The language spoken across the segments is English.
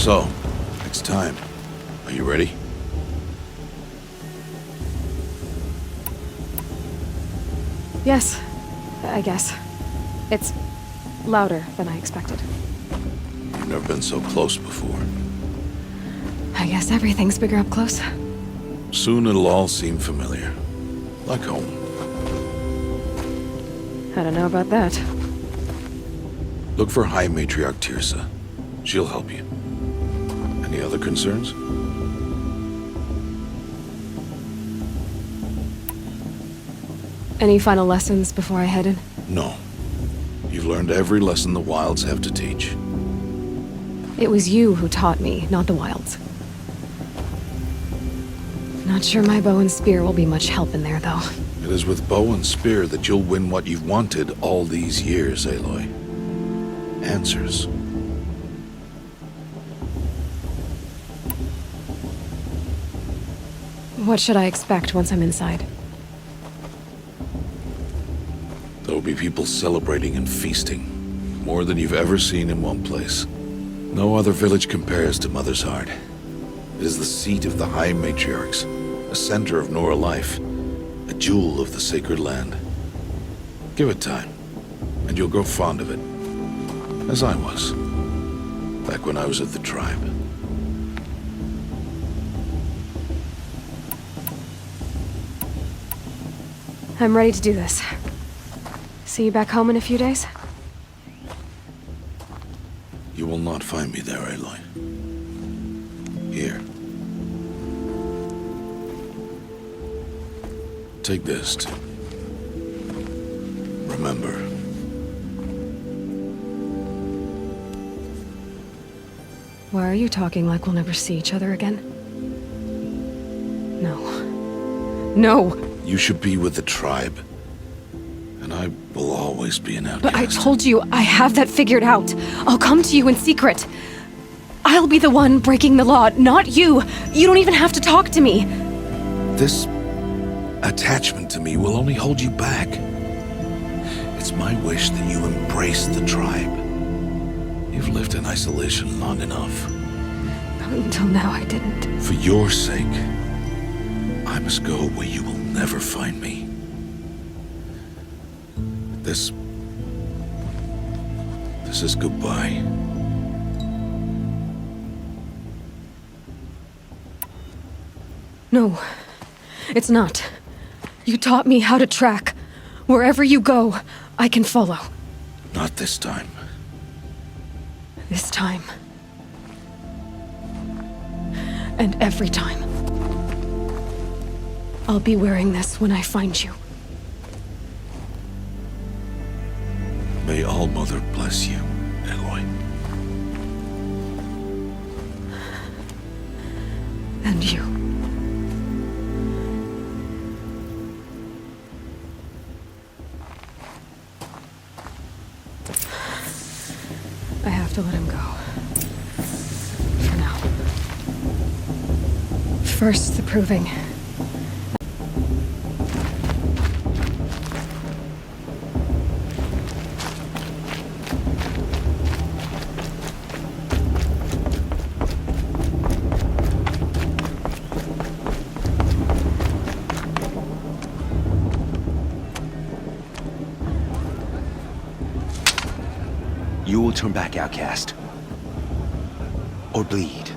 So, it's time. Are you ready? Yes, I guess. It's louder than I expected. You've never been so close before. I guess everything's bigger up close. Soon it'll all seem familiar. Like home. I don't know about that. Look for High Matriarch Tirsa. She'll help you. Any other concerns? Any final lessons before I head in? No. You've learned every lesson the Wilds have to teach. It was you who taught me, not the Wilds. Not sure my bow and spear will be much help in there, though. It is with bow and spear that you'll win what you've wanted all these years, Aloy. Answers. What should I expect once I'm inside? There'll be people celebrating and feasting. More than you've ever seen in one place. No other village compares to Mother's Heart. It is the seat of the High Matriarchs, a center of Nora life, a jewel of the sacred land. Give it time, and you'll grow fond of it. As I was, back when I was at the tribe. I'm ready to do this. See you back home in a few days? You will not find me there, Aloy. Here. Take this to remember. Why are you talking like we'll never see each other again? No. No! You should be with the tribe. And I will always be an outcast. But I told you, I have that figured out. I'll come to you in secret. I'll be the one breaking the law, not you. You don't even have to talk to me. This attachment to me will only hold you back. It's my wish that you embrace the tribe. You've lived in isolation long enough. Until now, I didn't. For your sake, I must go where you will never find me. This is goodbye. No, it's not. You taught me how to track. Wherever you go, I can follow. Not this time. This time. And every time. I'll be wearing this when I find you. May All-Mother bless you, Aloy. And you. I have to let him go. For now. First, the proving. You will turn back, outcast. Or bleed.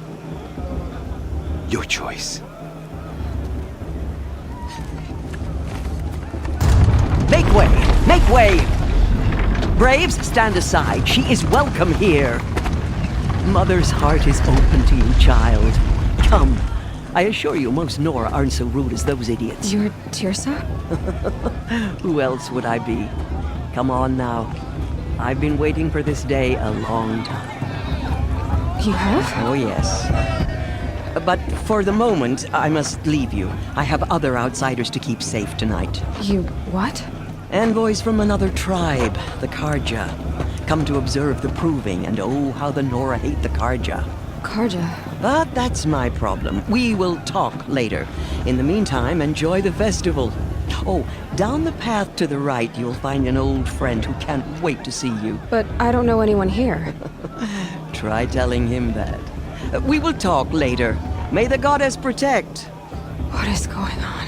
Your choice. Make way! Make way! Braves, stand aside. She is welcome here. Mother's heart is open to you, child. Come. I assure you, most Nora aren't so rude as those idiots. You're Tirsa? Who else would I be? Come on now. I've been waiting for this day a long time. You have? Oh, yes. But for the moment, I must leave you. I have other outsiders to keep safe tonight. You what? Envoys from another tribe, the Karja. Come to observe the proving, and oh, how the Nora hate the Karja. Karja. But that's my problem. We will talk later. In the meantime, enjoy the festival. Oh, down the path to the right, you'll find an old friend who can't wait to see you. But I don't know anyone here. Try telling him that. We will talk later. May the goddess protect. What is going on?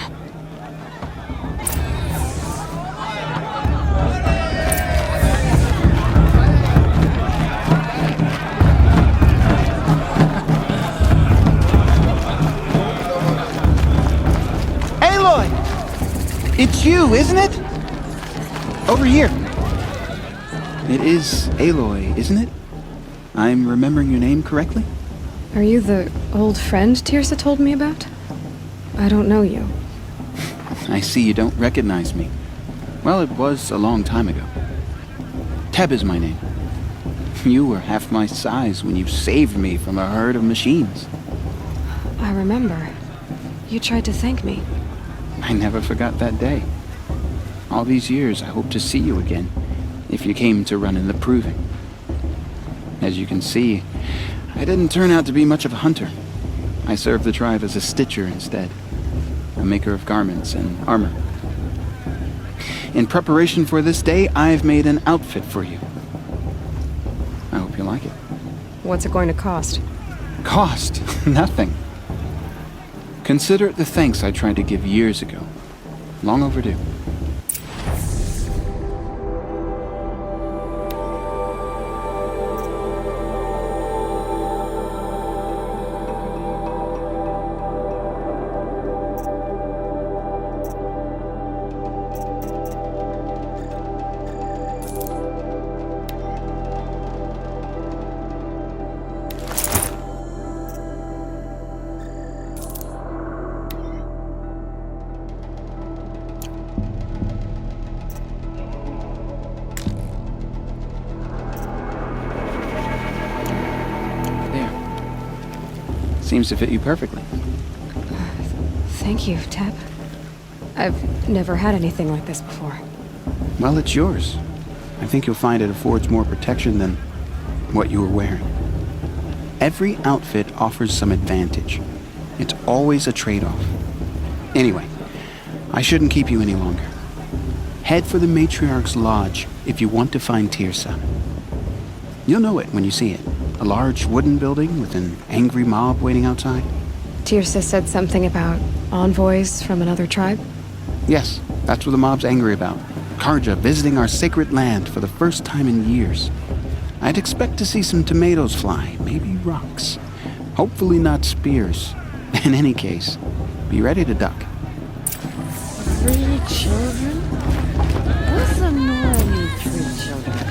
Aloy! It's you, isn't it? Over here. It is Aloy, isn't it? I'm remembering your name correctly? Are you the old friend Tirsa told me about? I don't know you. I see you don't recognize me. Well, it was a long time ago. Teb is my name. You were half my size when you saved me from a herd of machines. I remember. You tried to thank me. I never forgot that day. All these years, I hope to see you again, if you came to run in the Proving. As you can see, I didn't turn out to be much of a hunter. I served the tribe as a stitcher instead, a maker of garments and armor. In preparation for this day, I've made an outfit for you. I hope you like it. What's it going to cost? Cost? Nothing. Consider it the thanks I tried to give years ago. Long overdue. Seems to fit you perfectly. Thank you, Teb. I've never had anything like this before. Well, it's yours. I think you'll find it affords more protection than what you were wearing. Every outfit offers some advantage. It's always a trade-off. Anyway, I shouldn't keep you any longer. Head for the Matriarch's Lodge if you want to find Tirsa. You'll know it when you see it. A large wooden building with an angry mob waiting outside. Tirsa said something about envoys from another tribe? Yes, that's what the mob's angry about. Karja visiting our sacred land for the first time in years. I'd expect to see some tomatoes fly, maybe rocks. Hopefully not spears. In any case, be ready to duck. 3 children? What's the norm in 3 children?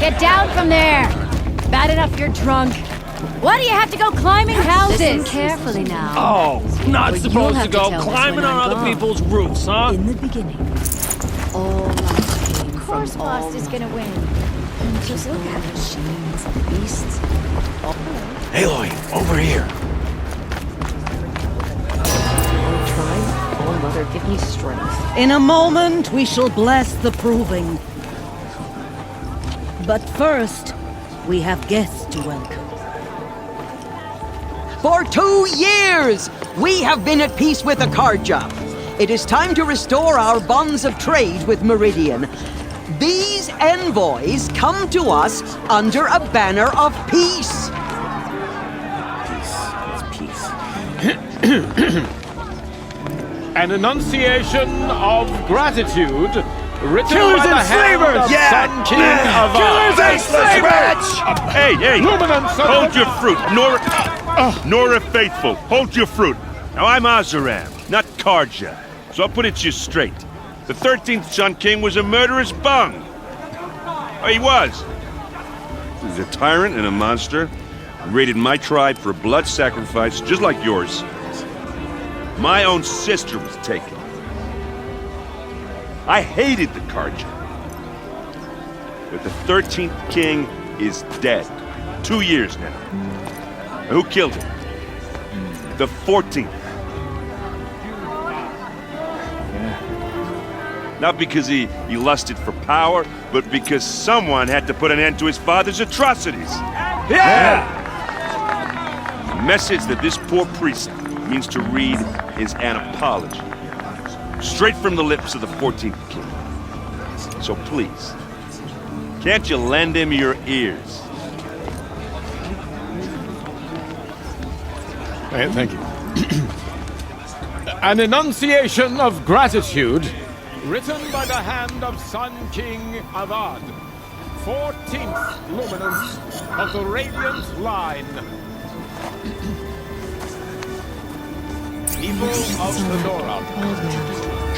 Get down from there! Bad enough you're drunk. Why do you have to go climbing houses? Listen carefully now. Oh, not Or supposed you'll to have go tell us climbing when on I'm other gone. people's roofs, huh? In the beginning, all life came Of course from all Lost is gonna win. and just look at machines and beasts. Aloy, over here. All trying, all mother, give me strength. In a moment, we shall bless the proving. But first, we have guests to welcome. For 2 years, we have been at peace with the Karja. It is time to restore our bonds of trade with Meridian. These envoys come to us under a banner of peace. An enunciation of gratitude written Killers by the and hand slavers! of Yeah! Sun King Yeah! of Killers and slavers! Hey, hey! Luminance of Hold the- your fruit, Nora Faithful. Hold your fruit. Now I'm Azaram, not Karja, so I'll put it to you straight. The 13th Sun King was a murderous bung. Oh, he was. He's a tyrant and a monster. He raided my tribe for a blood sacrifice, just like yours. My own sister was taken. I hated the Karja. But the 13th king is dead. 2 years now. Who killed him? The 14th. Not because he lusted for power, but because someone had to put an end to his father's atrocities. Yeah! The message that this poor priest means to read is an apology. Straight from the lips of the 14th king. So please, can't you lend him your ears? Thank you. An enunciation of gratitude written by the hand of Sun King Avad, 14th luminance of the Radiant Line. People of the Nora,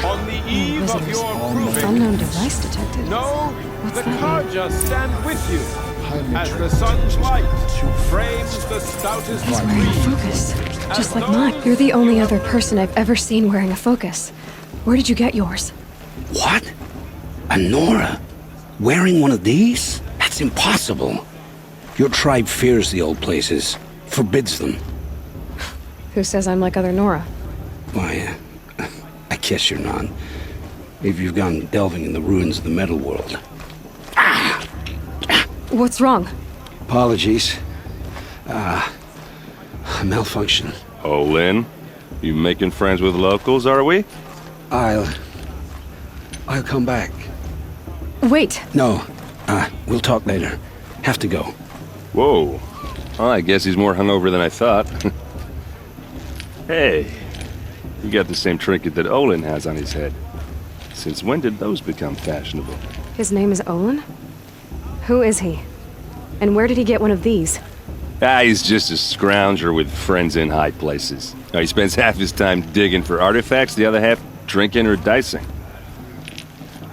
on the eve of your proving, Unknown device detected. know the that Karja stand with you, as the sun's light frames the stoutest He's wearing a breeze. focus, just like mine. You're the only other person I've ever seen wearing a focus. Where did you get yours? What? A Nora? Wearing one of these? That's impossible. Your tribe fears the old places, forbids them. Who says I'm like other Nora? Why, I guess you're not. If you've gone delving in the ruins of the metal world. What's wrong? Apologies. Malfunction. Oh, Lynn, you making friends with locals, are we? I'll come back. Wait. No, we'll talk later. Have to go. Whoa. Well, I guess he's more hungover than I thought. Hey, you got the same trinket that Olin has on his head. Since when did those become fashionable? His name is Olin? Who is he? And where did he get one of these? He's just a scrounger with friends in high places. He spends half his time digging for artifacts, the other half drinking or dicing.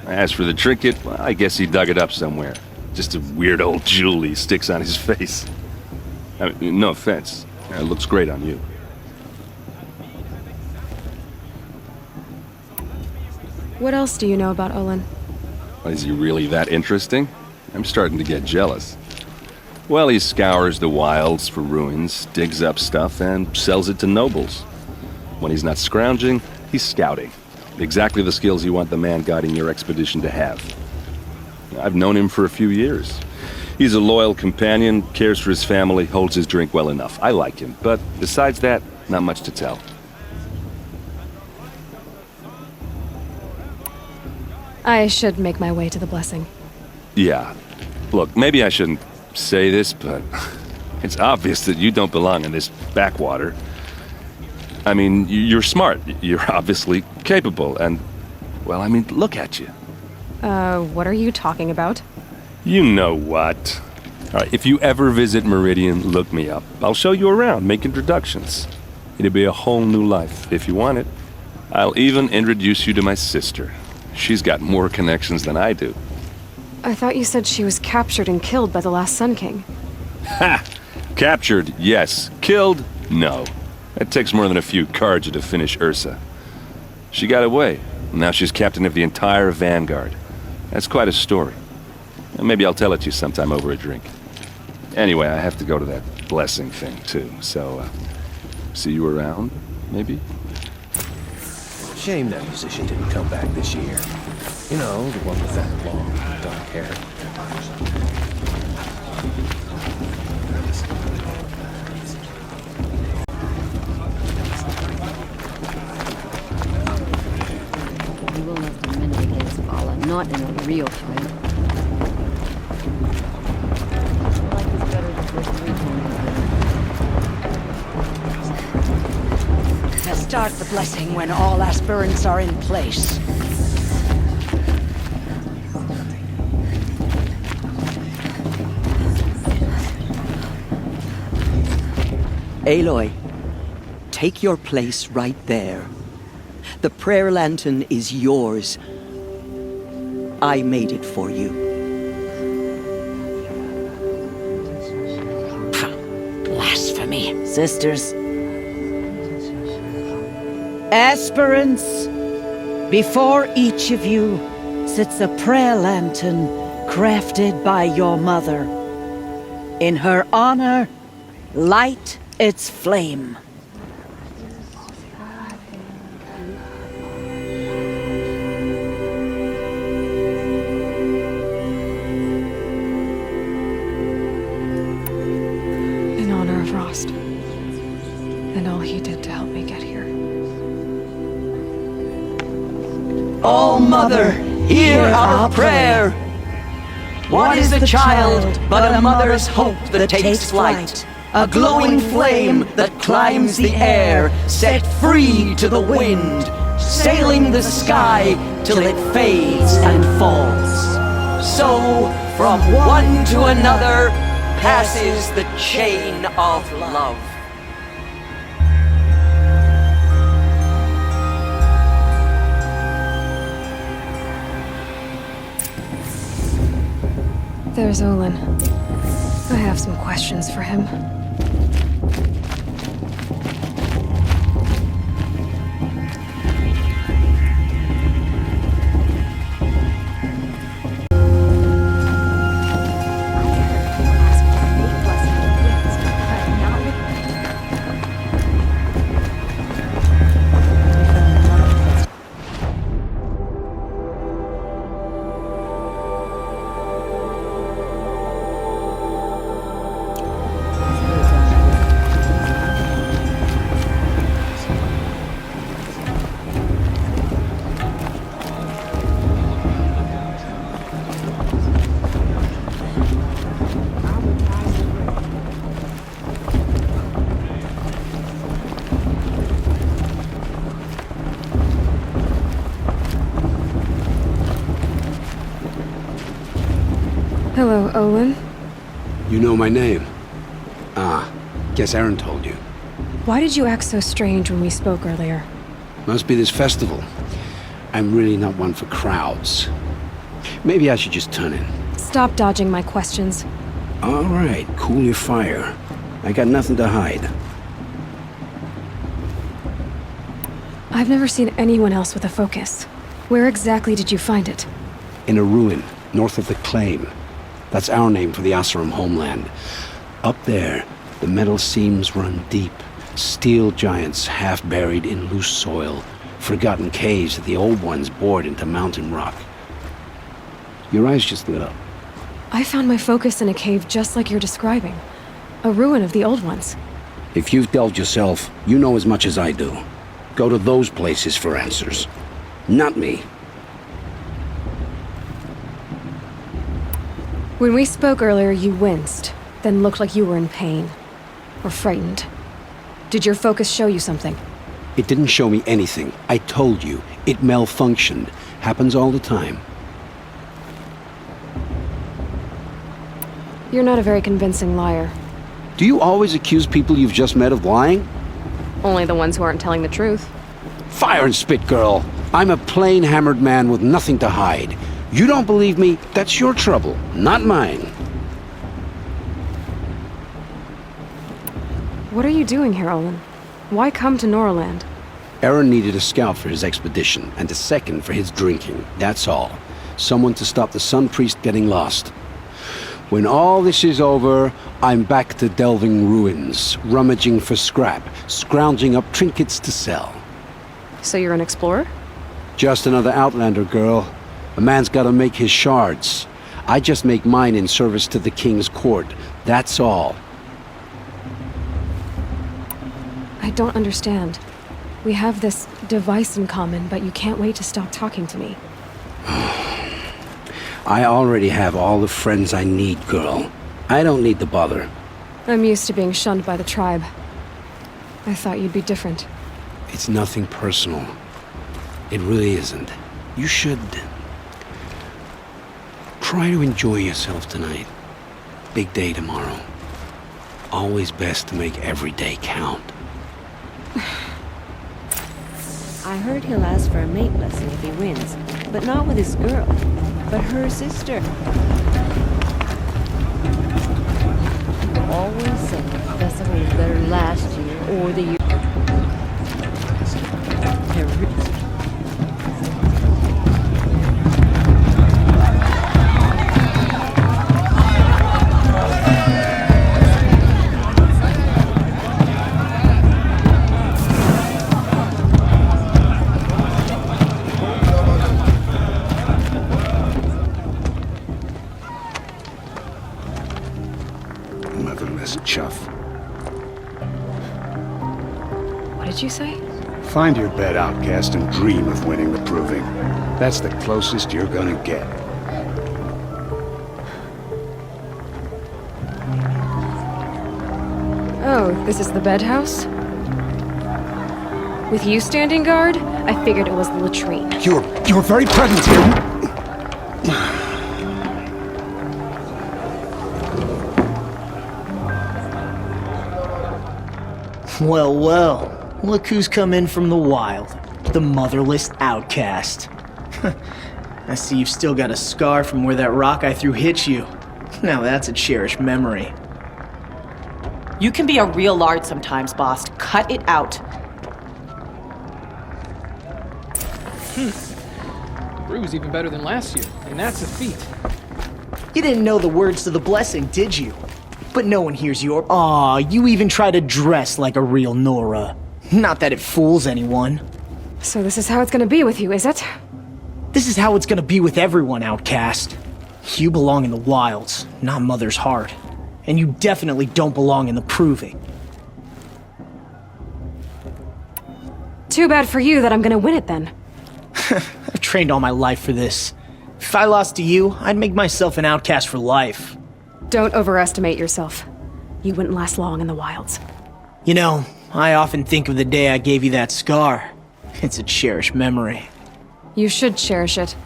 As for the trinket, well, I guess he dug it up somewhere. Just a weird old jewel he sticks on his face. I mean, no offense. It looks great on you. What else do you know about Olin? Is he really that interesting? I'm starting to get jealous. Well, he scours the wilds for ruins, digs up stuff, and sells it to nobles. When he's not scrounging, he's scouting. Exactly the skills you want the man guiding your expedition to have. I've known him for a few years. He's a loyal companion, cares for his family, holds his drink well enough. I like him, but besides that, not much to tell. I should make my way to the blessing. Yeah. Look, maybe I shouldn't say this, but it's obvious that you don't belong in this backwater. I mean, you're smart. You're obviously capable, and, well, I mean, look at you. What are you talking about? You know what. All right, if you ever visit Meridian, look me up. I'll show you around, make introductions. It'll be a whole new life, if you want it. I'll even introduce you to my sister. She's got more connections than I do. I thought you said she was captured and killed by the last Sun King. Ha! Captured, yes. Killed, no. It takes more than a few Karja to finish Ursa. She got away. Now she's captain of the entire Vanguard. That's quite a story. Maybe I'll tell it to you sometime over a drink. Anyway, I have to go to that blessing thing, too. So, see you around, maybe? Shame that musician didn't come back this year. You know, the one with that long, dark hair. We will have to mend against Allah, not in a real fight. Life is better the first 3 times. Start the blessing when all aspirants are in place. Aloy, take your place right there. The prayer lantern is yours. I made it for you. Blasphemy. Sisters. Aspirants, before each of you sits a prayer lantern crafted by your mother. In her honor, light its flame. Mother, hear our prayer. What is the child but a mother's hope that takes flight? A glowing flame that climbs the air, set free to the wind, sailing the sky till it fades and falls. So, from one to another, passes the chain of love. There's Olin. I have some questions for him. Hello, Olin. You know my name? Ah, guess Aaron told you. Why did you act so strange when we spoke earlier? Must be this festival. I'm really not one for crowds. Maybe I should just turn in. Stop dodging my questions. All right, cool your fire. I got nothing to hide. I've never seen anyone else with a focus. Where exactly did you find it? In a ruin, north of the Claim. That's our name for the Asuram homeland. Up there, the metal seams run deep. Steel giants half buried in loose soil. Forgotten caves that the old ones bored into mountain rock. Your eyes just lit up. I found my focus in a cave just like you're describing. A ruin of the old ones. If you've delved yourself, you know as much as I do. Go to those places for answers. Not me. When we spoke earlier, you winced, then looked like you were in pain. Or frightened. Did your focus show you something? It didn't show me anything. I told you. It malfunctioned. Happens all the time. You're not a very convincing liar. Do you always accuse people you've just met of lying? Only the ones who aren't telling the truth. Fire and spit, girl. I'm a plain hammered man with nothing to hide. You don't believe me? That's your trouble, not mine. What are you doing here, Olin? Why come to Norland? Aaron needed a scout for his expedition, and a second for his drinking. That's all. Someone to stop the Sun Priest getting lost. When all this is over, I'm back to delving ruins, rummaging for scrap, scrounging up trinkets to sell. So you're an explorer? Just another Outlander, girl. A man's gotta make his shards. I just make mine in service to the King's court. That's all. I don't understand. We have this device in common, but you can't wait to stop talking to me. I already have all the friends I need, girl. I don't need the bother. I'm used to being shunned by the tribe. I thought you'd be different. It's nothing personal. It really isn't. You should try to enjoy yourself tonight. Big day tomorrow. Always best to make every day count. I heard he'll ask for a mate blessing if he wins, but not with his girl, but her sister. People always say the festival was better last year or the year. Motherless chuff. What did you say? Find your bed, outcast, and dream of winning the proving. That's the closest you're gonna get. Oh, this is the bed house? With you standing guard, I figured it was the latrine. You're very present here. Well, well. Look who's come in from the wild. The motherless outcast. I see you've still got a scar from where that rock I threw hit you. Now that's a cherished memory. You can be a real lard sometimes, boss. Cut it out. Brew's even better than last year, and that's a feat. You didn't know the words to the blessing, did you? But no one hears your— Aw, you even try to dress like a real Nora. Not that it fools anyone. So this is how it's gonna be with you, is it? This is how it's gonna be with everyone, outcast. You belong in the wilds, not Mother's Heart. And you definitely don't belong in the proving. Too bad for you that I'm gonna win it then. I've trained all my life for this. If I lost to you, I'd make myself an outcast for life. Don't overestimate yourself. You wouldn't last long in the wilds. You know, I often think of the day I gave you that scar. It's a cherished memory. You should cherish it.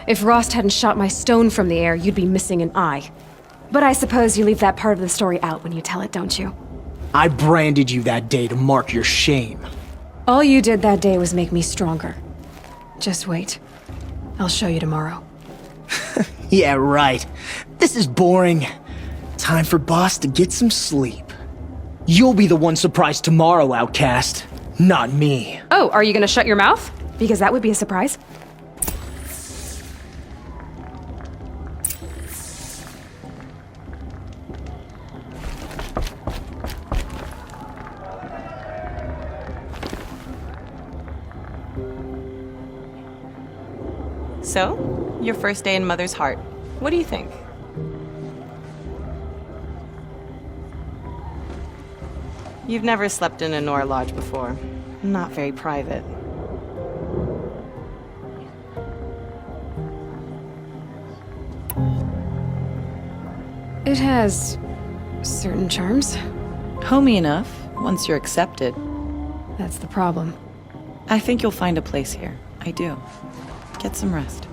If Rost hadn't shot my stone from the air, you'd be missing an eye. But I suppose you leave that part of the story out when you tell it, don't you? I branded you that day to mark your shame. All you did that day was make me stronger. Just wait. I'll show you tomorrow. Yeah, right. This is boring. Time for Boss to get some sleep. You'll be the one surprised tomorrow, outcast. Not me. Oh, are you gonna shut your mouth? Because that would be a surprise. So, your first day in Mother's Heart. What do you think? You've never slept in a Nora lodge before. Not very private. It has certain charms. Homey enough, once you're accepted. That's the problem. I think you'll find a place here. I do. Get some rest.